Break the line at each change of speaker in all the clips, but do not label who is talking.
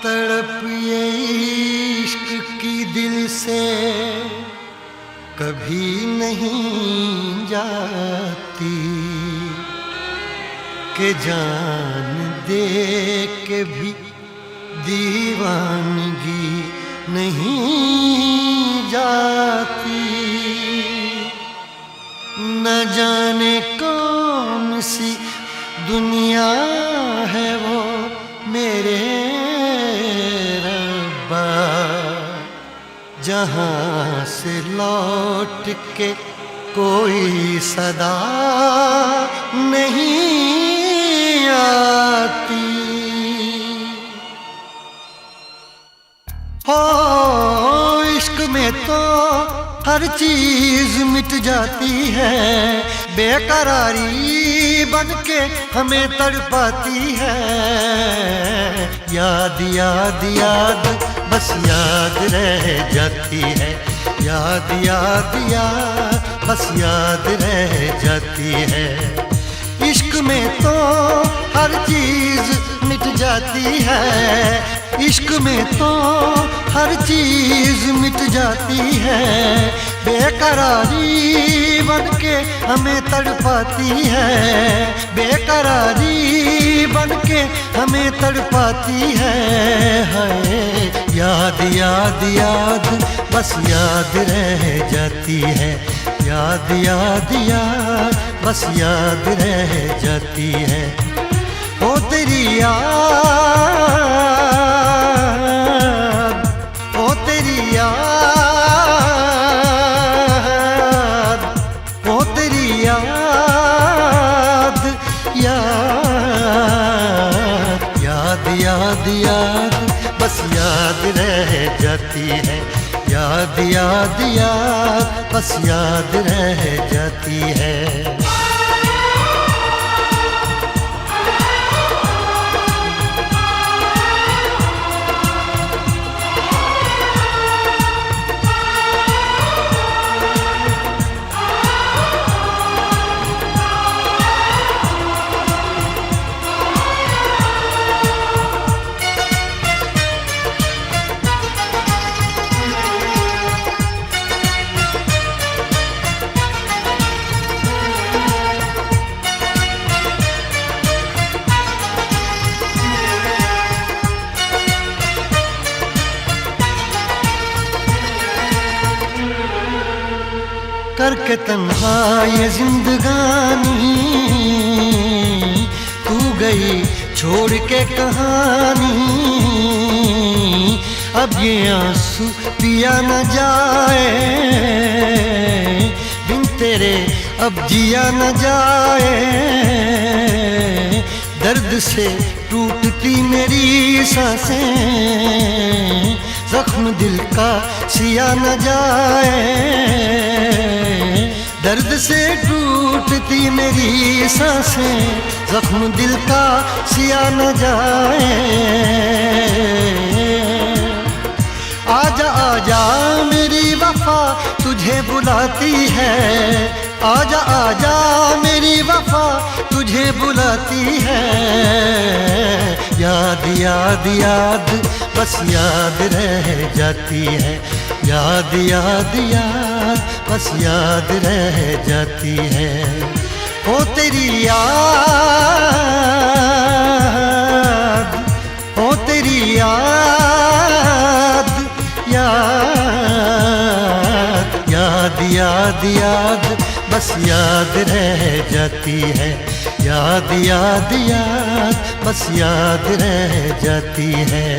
तड़प ये इश्क की दिल से कभी नहीं जाती कि जान दे के भी दीवानगी नहीं जाती। न जाने कौन सी दुनिया है वो मेरे रब्बा, जहाँ से लौट के कोई सदा नहीं आती। हो इश्क में तो हर चीज मिट जाती है, बेकरारी बन के हमें तड़पाती है। याद याद याद बस याद रह जाती है, याद याद याद बस याद रह जाती है। इश्क में तो हर चीज मिट जाती है, इश्क में तो हर चीज मिट जाती है। बेकरारी बन के हमें तड़पाती है, बेकरारी बन के हमें तड़पाती है। याद याद याद बस याद रह जाती है, याद याद याद बस याद रह जाती है। ओ तेरी याद, ओ तेरी याद, ओ तेरी याद, याद याद याद याद बस याद रह जाती है, याद याद याद बस याद रह जाती है। करके तन्हा ये जिंदगानी तू गई छोड़ के कहानी। अब ये आंसू पिया न जाए बिन तेरे, अब जिया न जाए। दर्द से टूटती मेरी सांसें, जख्म दिल का सिया न जाए। दर्द से टूटती मेरी सांसें, जख्म दिल का सिया न जाए। आजा आजा मेरी वफा तुझे बुलाती है, आजा आजा मेरी वफा तुझे बुलाती है। याद याद याद बस याद रह जाती है, याद याद याद बस याद रह जाती है। ओ तेरी याद, ओ तेरी याद, याद याद याद याद बस याद रह जाती है, याद याद याद बस याद रह जाती है।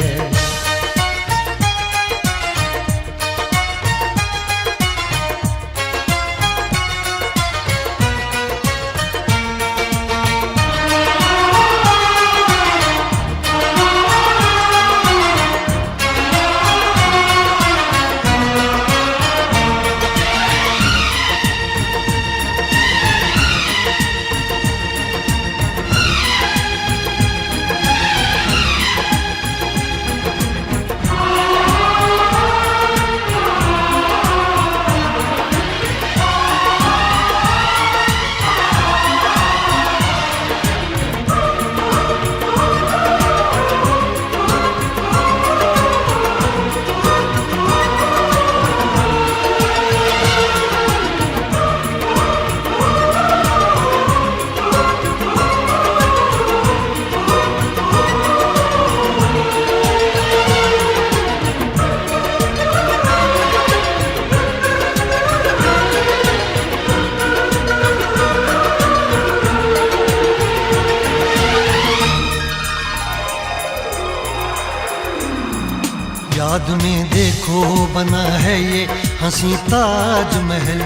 याद में देखो बना है ये हंसी ताजमहल,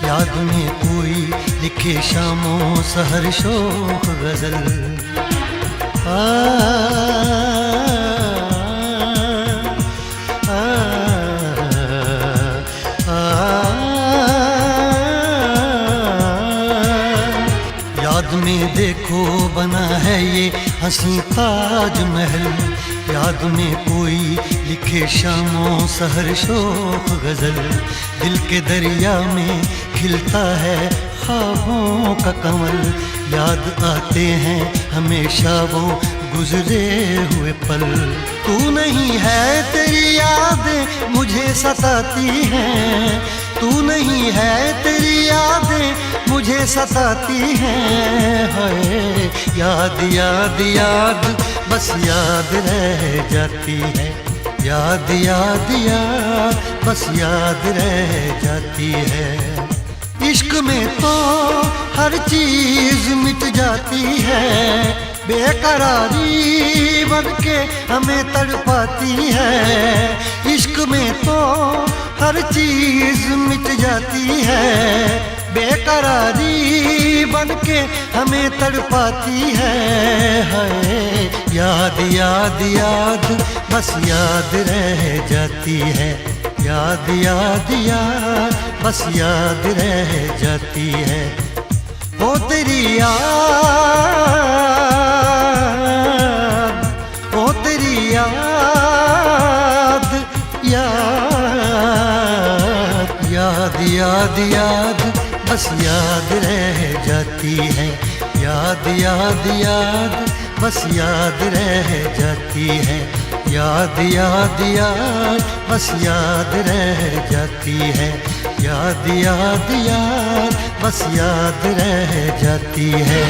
याद में कोई लिखे शामों सहर शोख गजल। आ, आ, आ, याद में देखो बना है ये हंसी ताजमहल, याद में कोई लिखे शामों सहर शोख गजल। दिल के दरिया में खिलता है ख्वाबों का कमल, याद आते हैं हमेशा वो गुजरे हुए पल। तू नहीं है तेरी यादें मुझे सताती हैं, तू नहीं है तेरी यादें मुझे सताती हैं। हाय याद याद याद बस याद रह जाती है, याद याद याद बस याद रह जाती है। इश्क में तो हर चीज मिट जाती है, बेकरारी बन के हमें तड़पाती है। इश्क में तो हर चीज मिट जाती है, बेकरारी बन के हमें तड़पाती है। हाय याद याद याद बस याद रह जाती है, याद याद याद बस याद रह जाती है। ओ तेरी याद, ओ तेरी याद, याद याद याद याद बस याद रह जाती है, याद याद याद बस याद रह जाती है। याद याद याद बस याद रह जाती है, याद याद याद बस याद रह जाती है।